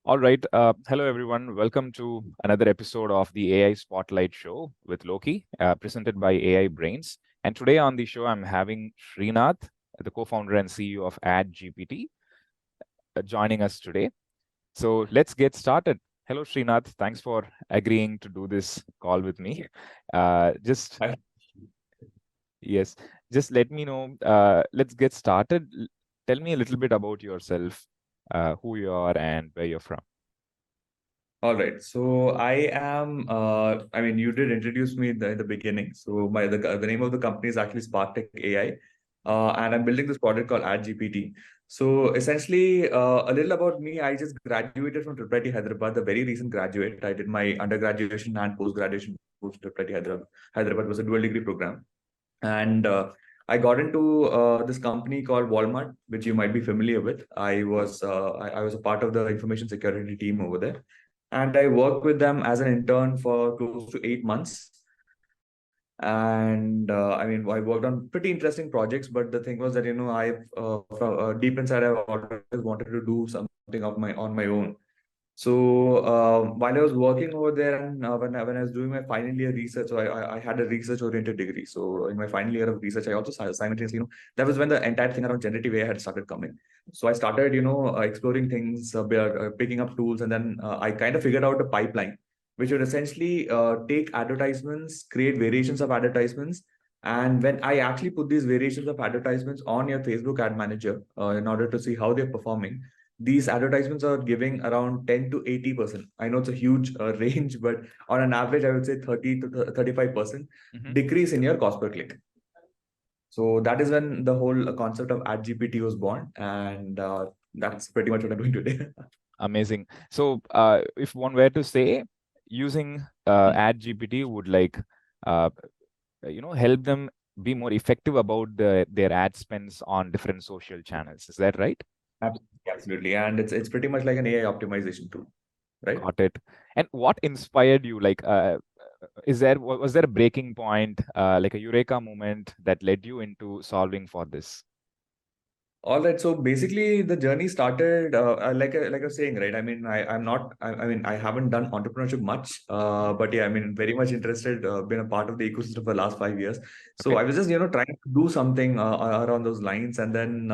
All right. Hello, everyone. Welcome to another episode of the AI Spotlight Show with Loki, presented by AI Brains. And today on the show, I'm having Srinath, the co-founder and CEO of AdGPT, joining us today. So let's get started. Hello, Srinath. Thanks for agreeing to do this call with me. Just Hi. yes, just let me know. Let's get started. Tell me a little bit about yourself, who you are, and where you're from. All right. So I am, you did introduce me in the beginning. So the name of the company is actually SparkTech AI. And I'm building this product called AdGPT. So essentially, a little about me. I just graduated from Triple Hyderabad, the very recent graduate. I did my undergraduation and post-graduation post Triple Hyderabad. Hyderabad was a dual degree program. And I got into this company called Walmart, which you might be familiar with. I was a part of the information security team over there, and I worked with them as an intern for close to 8 months. And I worked on pretty interesting projects, but the thing was that from deep inside, I've always wanted to do something of my on my own. So while I was working over there, and when I was doing my final year research, so I had a research oriented degree. So in my final year of research, I also simultaneously, that was when the entire thing around generative AI had started coming. So I started, exploring things, picking up tools, and then I kind of figured out a pipeline, which would essentially take advertisements, create variations of advertisements. And when I actually put these variations of advertisements on your Facebook ad manager in order to see how they're performing, these advertisements are giving around 10 to 80%. I know it's a huge range, but on an average, I would say 30 to 35% decrease in your cost per click. So that is when the whole concept of AdGPT was born. And that's pretty much what I'm doing today. Amazing. So, if one were to say, using AdGPT would uh, help them be more effective about their ad spends on different social channels. Is that right? Absolutely. And it's pretty much like an AI optimization tool, right? Got it. And what inspired you? Was there a breaking point, like a Eureka moment that led you into solving for this? All right. So basically, the journey started like I was saying, right? I'm not. I haven't done entrepreneurship much, but yeah, very much interested. Been a part of the ecosystem for the last 5 years. So Okay. I was just trying to do something around those lines, and then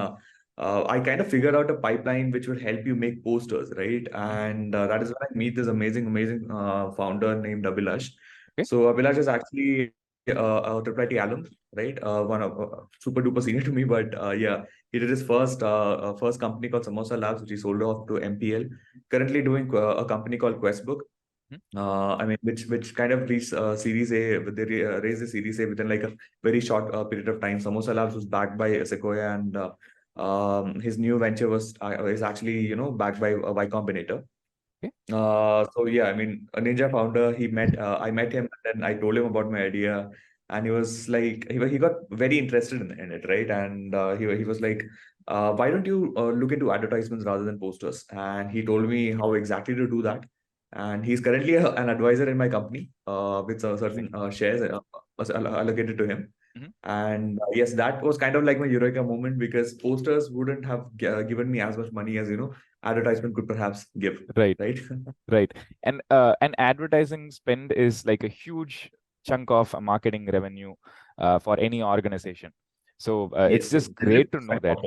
I kind of figured out a pipeline which would help you make posters, right? Mhm. And that is when I meet this amazing founder named Abhilash. Okay. So Abhilash is actually a Triple IT alum, right? One of super duper senior to me, but yeah. He did his first company called Samosa Labs, which he sold off to MPL. Currently doing a company called Questbook. Mhm. Which kind of reached Series A. They raised the Series A within like a very short period of time. Samosa Labs was backed by Sequoia, and his new venture is actually backed by Y Combinator. Okay. So yeah, a Ninja founder. I met him, and then I told him about my idea, and he was like, he got very interested in it, right? And he was like, why don't you look into advertisements rather than posters? And he told me how exactly to do that. And he's currently an advisor in my company with certain shares allocated to him. Mhm. And yes, that was kind of like my Eureka moment, because posters wouldn't have given me as much money as advertisement could perhaps give, Right. right? Right. And advertising spend is like a huge chunk of marketing revenue for any organization. So it's Yes, just yes. great to know that.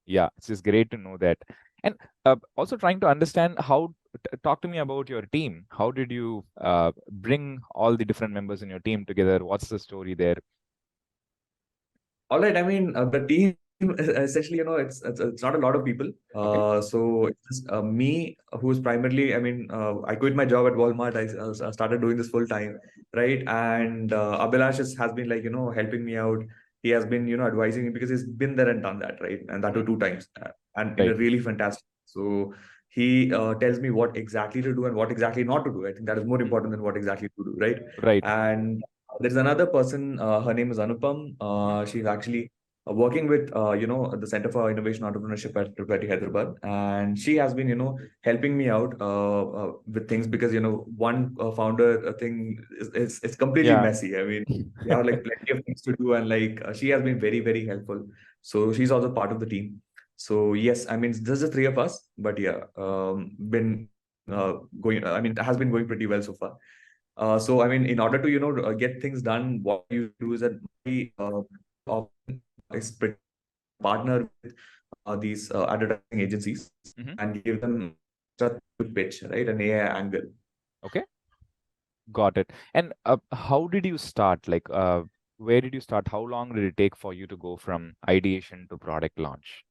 Yeah, it's just great to know that. And also trying to understand talk to me about your team. How did you bring all the different members in your team together? What's the story there? All right. The team essentially, it's not a lot of people. Okay. So it's just me, who's primarily, I quit my job at Walmart. I started doing this full time, right? And Abhilash has been like, helping me out. He has been, advising me, because he's been there and done that, right? And that Mhm. too 2 times, and in a Right. really fantastic. So he tells me what exactly to do and what exactly not to do. I think that is more Mhm. important than what exactly to do, right? Right. And there's another person. Her name is Anupam. Mhm. She's actually working with the Center for Innovation Entrepreneurship at Triple Hyderabad, and she has been helping me out with things, because one founder thing is it's completely Yeah. messy. We have like plenty of things to do, and like she has been very helpful. So she's also part of the team. So yes, I mean, there's the three of us, but yeah, been going. I mean, it has been going pretty well so far. So I mean, in order to get things done, what you do is that we often is partner with these advertising agencies Hmm. and give them a pitch, right? An AI angle. Okay, got it. And how did you start? Like, where did you start? How long did it take for you to go from ideation to product launch?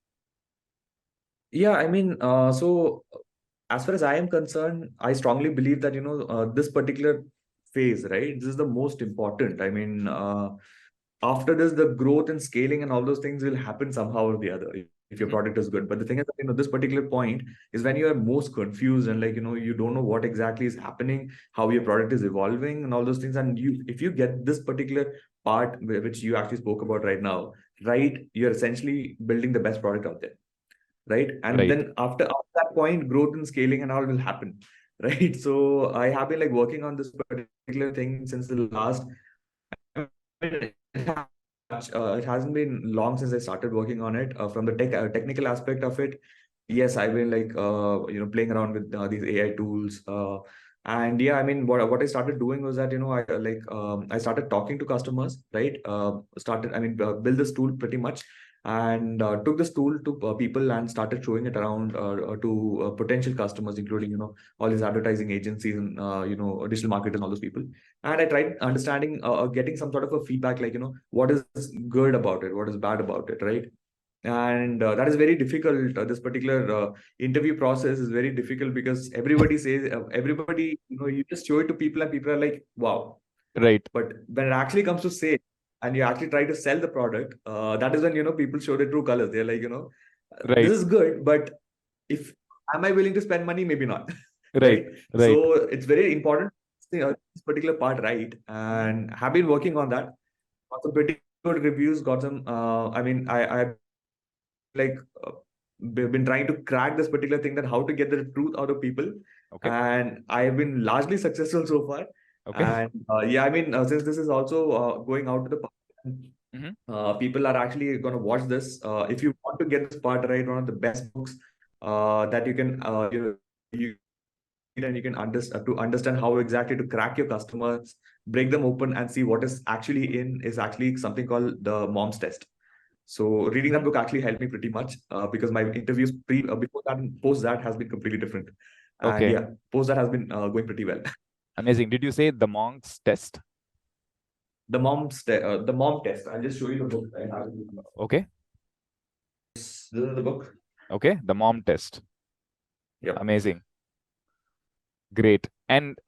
Yeah, I mean, so as far as I am concerned, I strongly believe that this particular phase, right? This is the most important. I mean, after this, the growth and scaling and all those things will happen somehow or the other if your Hmm. product is good. But the thing is that this particular point is when you are most confused and like you don't know what exactly is happening, how your product is evolving, and all those things. And you, if you get this particular part which you actually spoke about right now, right, you're essentially building the best product out there, right? And Right. then after that point, growth and scaling and all will happen, right? So I have been like working on this particular thing since the last. It hasn't been long since I started working on it. From the technical aspect of it, yes, I've been like playing around with these AI tools. And yeah, I mean, what I started doing was that I started talking to customers, right? Build this tool pretty much, and took this tool to people and started showing it around to potential customers, including all these advertising agencies and digital marketers and all those people. And I tried understanding, getting some sort of a feedback, like what is good about it, what is bad about it, right? And that is very difficult. This particular interview process is very difficult because everybody says, everybody, you just show it to people and people are like, wow. Right. But when it actually comes to sale and you actually try to sell the product, that is when people show their true colors. They're like, this Right. is good, but if am I willing to spend money? Maybe not, Right. right? Right. So it's very important, this particular part, right? Hmm. And have been working on that. Got some pretty good reviews. Got some. I like uh, been trying to crack this particular thing, that how to get the truth out of people, Okay. and I've been largely successful so far. Okay. And yeah, I mean, since this is also going out to the public, Hmm. people are actually going to watch this. If you want to get this part right, one of the best books that you can you and you can understand how exactly to crack your customers, break them open, and see what is actually in is actually something called the mom's test. So reading that Hmm. book actually helped me pretty much, because my interviews before that and post that has been completely different. And Okay. yeah, post that has been going pretty well. Amazing. Did you say the Monk's test? The mom test. I'll just show you the book. I have it with me. Okay. This is the book. Okay. The mom test. Yep. Amazing. Great. And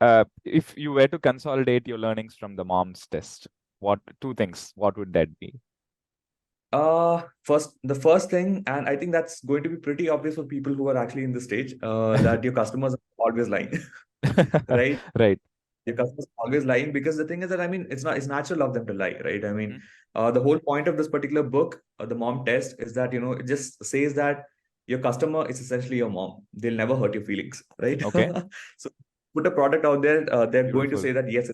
if you were to consolidate your learnings from the mom's test, what two things, what would that be? The first thing, and I think that's going to be pretty obvious for people who are actually in the stage, that your customers are always lying, right? Right. Your customers are always lying, because the thing is that, I mean, it's natural of them to lie, right? I mean, Mhm. the whole point of this particular book, the mom test, is that it just says that your customer is essentially your mom. They'll never hurt your feelings, right? Okay. So put a product out there, they're going to Beautiful. say that yes,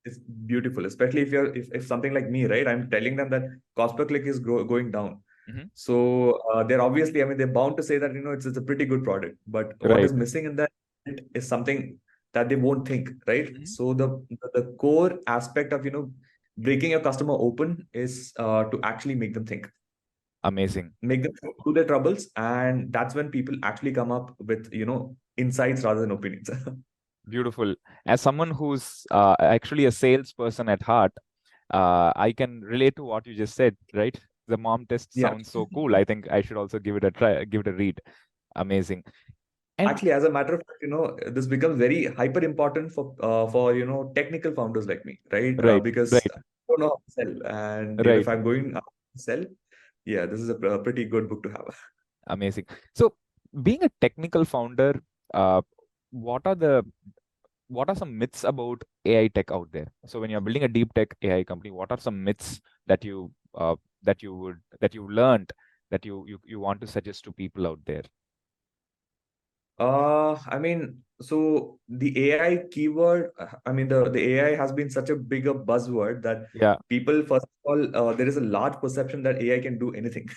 it's beautiful. Especially if something like me, right? I'm telling them that cost per click is going down. Hmm. So they're obviously, I mean, they're bound to say that it's a pretty good product. But what is Right. missing in that is something that they won't think, right? Hmm. So the core aspect of breaking your customer open is to actually make them think, Amazing. make them go through their troubles, and that's when people actually come up with insights rather than opinions. Beautiful. As someone who's actually a salesperson at heart, I can relate to what you just said, right? The mom test Yeah. sounds so cool. I think I should also give it a try, give it a read. Amazing. And Actually, as a matter of fact, this becomes very hyper important for technical founders like me, right? right, Because right, I don't know how to sell, and if right. I'm going to sell, yeah, this is a pretty good book to have. Amazing. So, being a technical founder, uh, what are the what are some myths about AI tech out there? So, when you're building a deep tech AI company, what are some myths that that you learned that you want to suggest to people out there? I mean, so the AI keyword, I mean, the AI has been such a bigger buzzword that Yeah. people, first of all, there is a large perception that AI can do anything,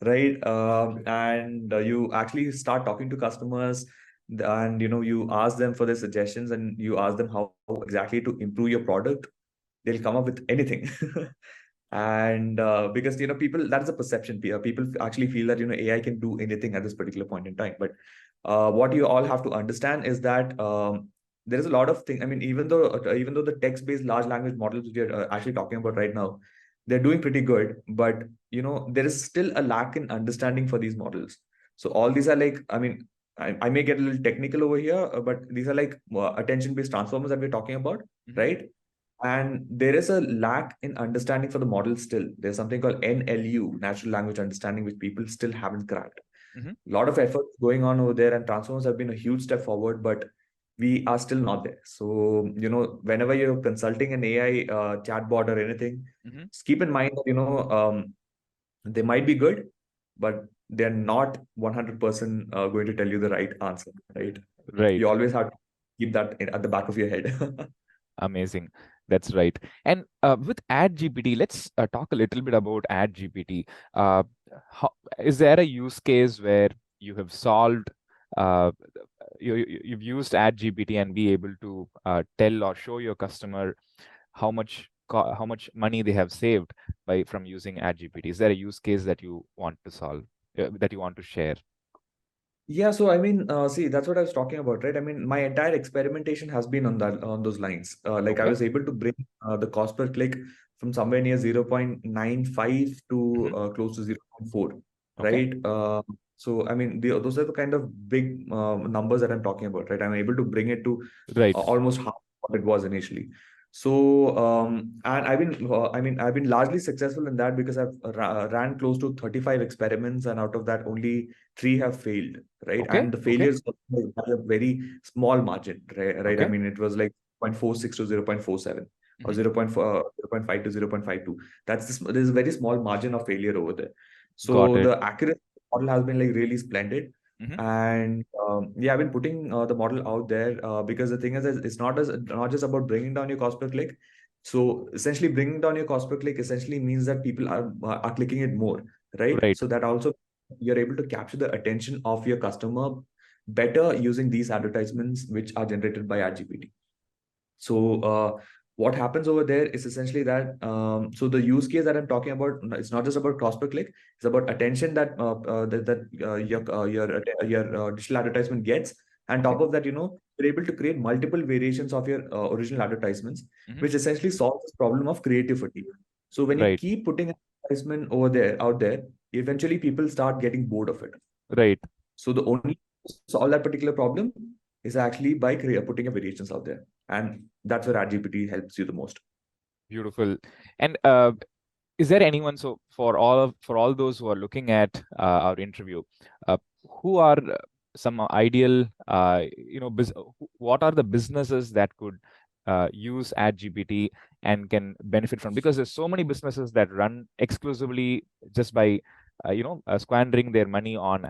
right? And you actually start talking to customers, and you ask them for their suggestions, and you ask them how exactly to improve your product. They'll come up with anything. And because people, that is a perception. People actually feel that AI can do anything at this particular point in time. But what you all have to understand is that there is a lot of things. I mean, even though the text-based large language models which we are actually talking about right now, they're doing pretty good, but there is still a lack in understanding for these models. So all these are like, I mean, I may get a little technical over here, but these are like attention-based transformers that we're talking about, right? And there is a lack in understanding for the model still. There's something called NLU, natural language understanding, which people still haven't cracked. Mm-hmm. A lot of effort going on over there, and transformers have been a huge step forward, but we are still not there. So, whenever you're consulting an AI chatbot or anything, Mm-hmm. just keep in mind that, they might be good, but they're not 100% going to tell you the right answer, right? Right. You always have to keep that at the back of your head. Amazing. That's right. And with AdGPT, let's talk a little bit about AdGPT. Uh, is there a use case where you have solved, uh, you've used AdGPT and be able to tell or show your customer how much money they have saved from using AdGPT? Is there a use case that you want to solve, that you want to share? Yeah, so I mean, see, that's what I was talking about, right? I mean, my entire experimentation has been on those lines. Like I Okay. was able to bring the cost per click from somewhere near 0.95 to Hmm. close to 0.4, Okay. right? So I mean, those are the kind of big numbers that I'm talking about, right? I'm able to bring it to Right. almost half what it was initially. So and I've been largely successful in that because I've ran close to 35 experiments, and out of that, only 3 have failed, right? Okay. And the Okay. failures have a very small margin, right? I Okay. mean, it was like 0.46 to 0.47 or Hmm. 0.5 to 0.52. There's a very small margin of failure over there. Got So it. the accuracy model has been like really splendid. Hmm. And yeah, I've been putting the model out there because the thing is, it's not just about bringing down your cost per click. So essentially, bringing down your cost per click essentially means that people are clicking it more, right? Right. So that also you're able to capture the attention of your customer better using these advertisements which are generated by AdGPT. So what happens over there is essentially that so the use case that I'm talking about, it's not just about cost per click, it's about attention that your digital advertisement gets. And Okay. top of that, you're able to create multiple variations of your original advertisements, Hmm. which essentially solves this problem of creative fatigue. So when you Right. keep putting an advertisement out there, eventually people start getting bored of it. Right. So the only way to solve that particular problem is actually by putting a variations out there, and that's where AdGPT helps you the most. Beautiful. And is there anyone, so for all those who are looking at our interview, who are some ideal, what are the businesses that could use AdGPT and can benefit from? Because there's so many businesses that run exclusively just by squandering their money on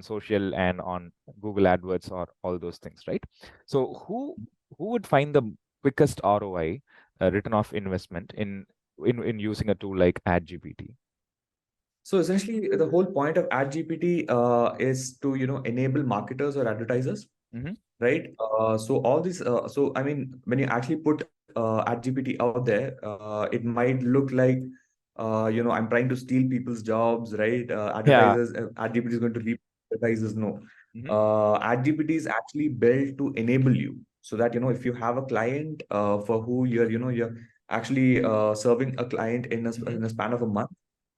social and on Google AdWords or all those things, right? So who would find the quickest ROI, return of investment, in using a tool like AdGPT? So essentially, the whole point of AdGPT is to enable marketers or advertisers, Mm-hmm. right? So all this, so I mean, when you actually put AdGPT out there, it might look like I'm trying to steal people's jobs, right? Yeah. AdGPT is going to reap advertisers. No, Mm-hmm. AdGPT is actually built to enable you, so that if you have a client for who you're actually serving a client Mm-hmm. in a span of a month,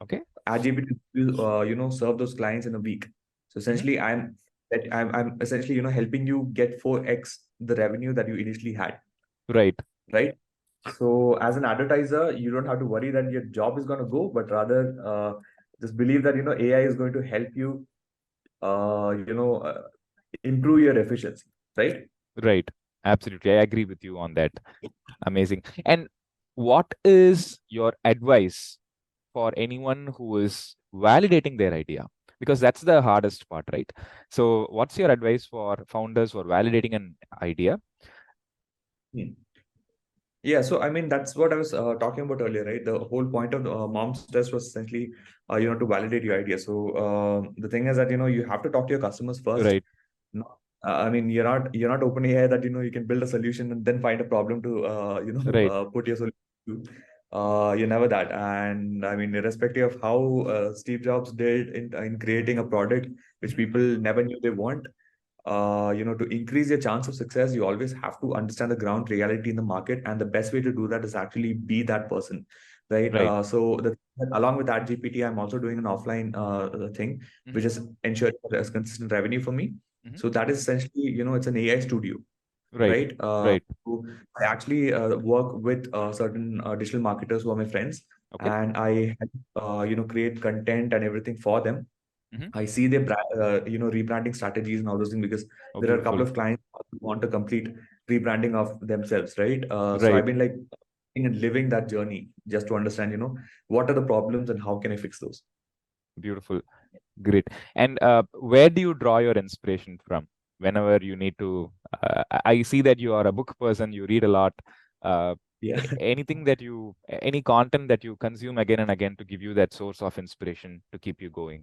Okay. AdGPT will serve those clients in a week. So Mm-hmm. essentially, I'm essentially helping you get 4x the revenue that you initially had, Right. right? So as an advertiser, you don't have to worry that your job is going to go, but rather just believe that AI is going to help you improve your efficiency, right? Right. Absolutely. I agree with you on that. Amazing. And what is your advice for anyone who is validating their idea? because that's the hardest part, right? So what's your advice for founders who are validating an idea? Hmm. Yeah, so I mean that's what I was talking about earlier, right? The whole point of the mom's test was essentially, to validate your idea. So the thing is that you have to talk to your customers first. Right, No, I mean you're not OpenAI that you can build a solution and then find a problem to right, put your solution to. You're never that, and I mean irrespective of how Steve Jobs did in creating a product which hmm, people never knew they want, to increase your chance of success, you always have to understand the ground reality in the market, and the best way to do that is actually be that person, right? right, So along with that GPT, I'm also doing an offline thing, hmm, which is ensuring there's consistent revenue for me. hmm, So that is essentially, it's an AI studio, right, right? right, So I actually work with certain digital marketers who are my friends, okay, and I, create content and everything for them. hmm, I see their rebranding strategies and all those things, because oh, there are a couple beautiful, of clients who want to complete rebranding of themselves, right? So I've right, been like and living that journey just to understand, what are the problems and how can I fix those. beautiful, great. And where do you draw your inspiration from whenever you need to? I see that you are a book person, you read a lot. Uh, Yeah. Anything that any content that you consume again and again to give you that source of inspiration to keep you going?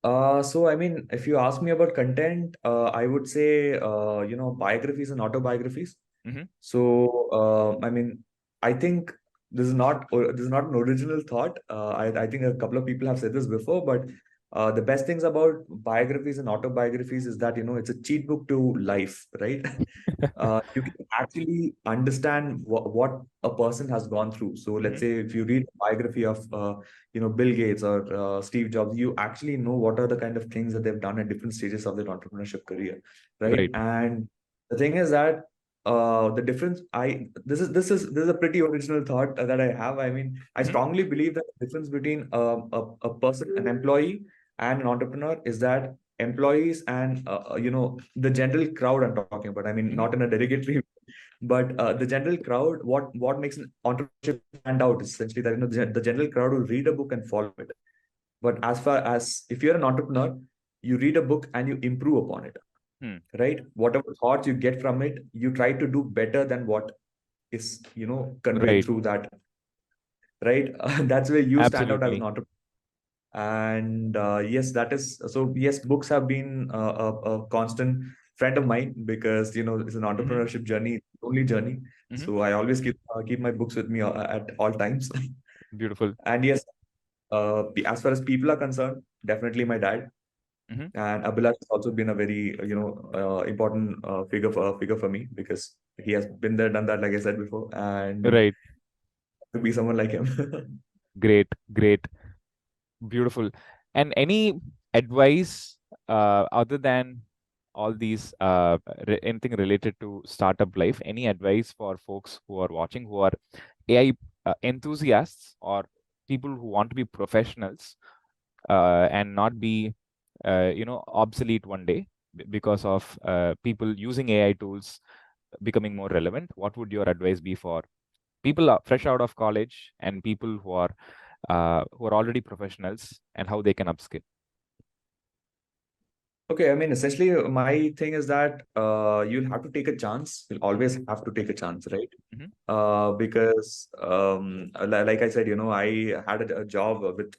So I mean, if you ask me about content, I would say, biographies and autobiographies. Hmm. So, I mean, I think this is not an original thought. I think a couple of people have said this before, but the best things about biographies and autobiographies is that it's a cheat book to life, right? You can actually understand what a person has gone through. So, let's Hmm. say if you read a biography of Bill Gates or Steve Jobs, you actually know what are the kind of things that they've done at different stages of their entrepreneurship career, right? Right. And the thing is that the difference I this is a pretty original thought that I have. I mean, I Hmm. strongly believe that the difference between a person, an employee, and an entrepreneur is that employees and the general crowd I'm talking about. I mean, Hmm. not in a derogatory, but the general crowd. What makes an entrepreneurship stand out is essentially that the general crowd will read a book and follow it. But as far as if you're an entrepreneur, you read a book and you improve upon it, Hmm. right? Whatever thoughts you get from it, you try to do better than what is, conveyed Right. through that, right? That's where you stand out as an Absolutely. entrepreneur. And yes, that is so. Yes, books have been a constant friend of mine, because it's an Hmm. entrepreneurship journey, only journey. Hmm. So I always keep my books with me at all times. Beautiful. And yes, as far as people are concerned, definitely my dad. Hmm. And Abhilash has also been a very, important figure for me, because he has been there, done that, like I said before, and Right. to be someone like him. Great. Great. Beautiful. And any advice other than all these anything related to startup life? Any advice for folks who are watching who are AI enthusiasts or people who want to be professionals and not be obsolete one day because of people using AI tools becoming more relevant? What would your advice be for people fresh out of college and people who are already professionals and how they can upskill? Okay, I mean, essentially, my thing is that you'll have to take a chance. You'll always have to take a chance, right? Hmm. Because, like I said, I had a job with,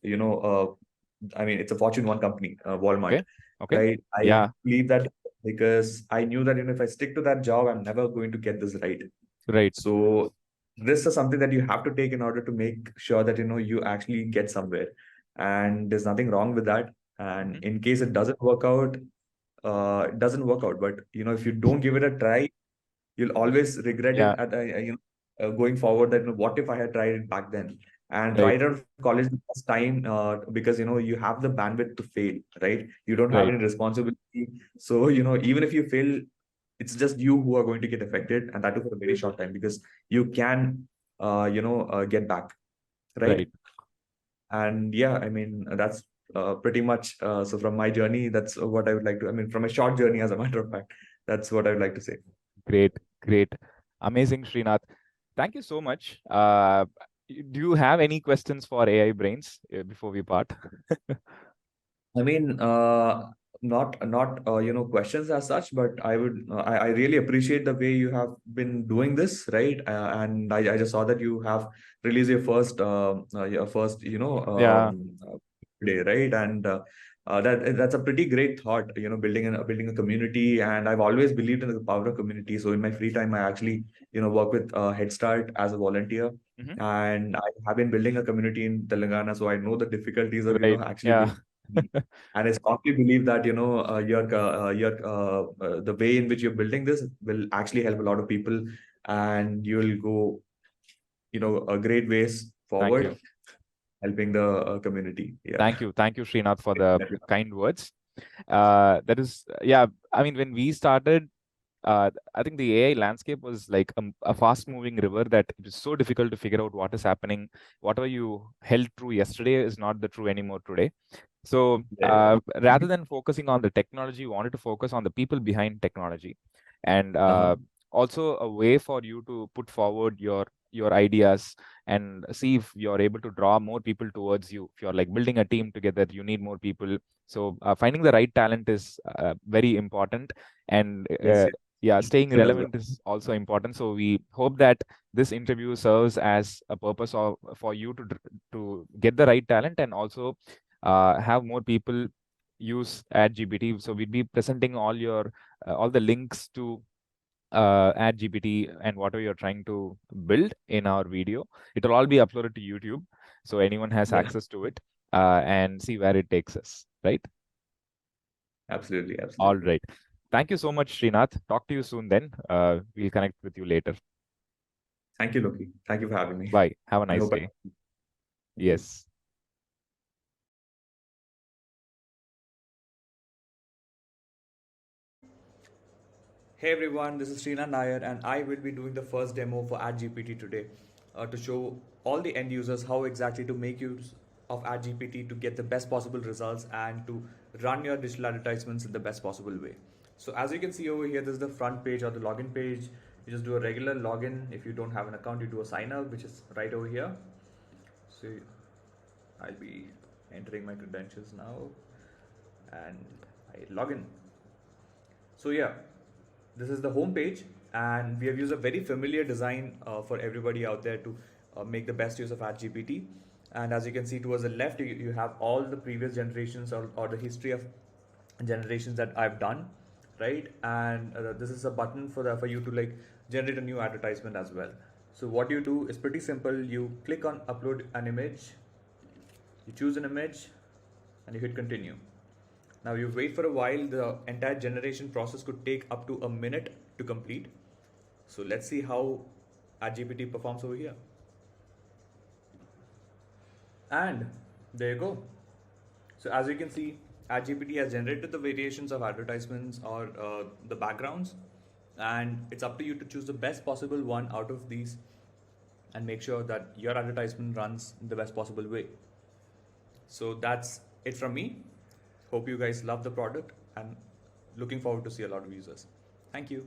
I mean, it's a Fortune 1 company, Walmart, Okay. Okay. right? I Yeah. believe that because I knew that, if I stick to that job, I'm never going to get this right. Right. So this is something that you have to take in order to make sure that you actually get somewhere. And there's nothing wrong with that. And Hmm. in case it doesn't work out, it doesn't work out. But if you don't give it a try, you'll always regret it Yeah. at going forward. That what if I had tried it back then? And Right. right out of college, the best time, because you have the bandwidth to fail, right? You don't have Right. any responsibility. So even if you fail, it's just you who are going to get affected, and that too for a very short time, because you can get back, right? Right. And yeah, I mean, that's pretty much so from my journey, that's what I would like to, I mean, from a short journey, as a matter of fact, that's what I would like to say. Great. Great. Amazing, Srinath. Thank you so much. Do you have any questions for AI brains before we part? I mean, not questions as such, but I really appreciate the way you have been doing this, right? And I just saw that you have released your first Yeah, day, right? And that's a pretty great thought, building a community. And I've always believed in the power of community. So in my free time, I actually work with Head Start as a volunteer. hmm, And I have been building a community in Telangana, so I know the difficulties of right. actually Yeah. building. And I strongly believe that the way in which you're building this will actually help a lot of people, and you'll go a great ways Thank you. forward helping the community. Yeah. Thank you, Srinath, for the kind words. That is, yeah. I mean, when we started, I think the AI landscape was like a fast-moving river that it is so difficult to figure out what is happening. Whatever you held true yesterday is not the true anymore today. So Yeah. rather than focusing on the technology, we wanted to focus on the people behind technology, and Uh-huh. also a way for you to put forward your ideas and see if you're able to draw more people towards you. If you're like building a team together, you need more people. So finding the right talent is very important, and Yes, yes. yeah, staying True as well. relevant is also important. So we hope that this interview serves as a purpose of for you to get the right talent and also have more people use AdGPT. So we'd be presenting all the links to AdGPT and whatever you're trying to build in our video. It'll all be uploaded to YouTube, so anyone has Yeah, access to it and see where it takes us. Right? absolutely, All absolutely. right. Thank you so much, Srinath. Talk to you soon. Then we'll connect with you later. Thank you, Loki. Thank you for having me. Bye. Have a I nice hope I. day. Thank you. Yes. Hey everyone, this is Srinath Nair, and I will be doing the first demo for AdGPT today to show all the end users how exactly to make use of AdGPT to get the best possible results and to run your digital advertisements in the best possible way. So as you can see over here, this is the front page or the login page. You just do a regular login. If you don't have an account, you do a sign up, which is right over here. So I'll be entering my credentials now and I log in. So yeah, this is the home page, and we have used a very familiar design for everybody out there to make the best use of AdGPT. And as you can see towards the left, you have all the previous generations or the history of generations that I've done, right? And this is a button for you to like generate a new advertisement as well. So what you do is pretty simple. You click on upload an image, you choose an image, and you hit continue. Now you wait for a while. The entire generation process could take up to a minute to complete. So let's see how AdGPT performs over here. And there you go. So as you can see, AdGPT has generated the variations of advertisements or the backgrounds, and it's up to you to choose the best possible one out of these and make sure that your advertisement runs in the best possible way. So that's it from me. Hope you guys love the product and looking forward to see a lot of users. Thank you.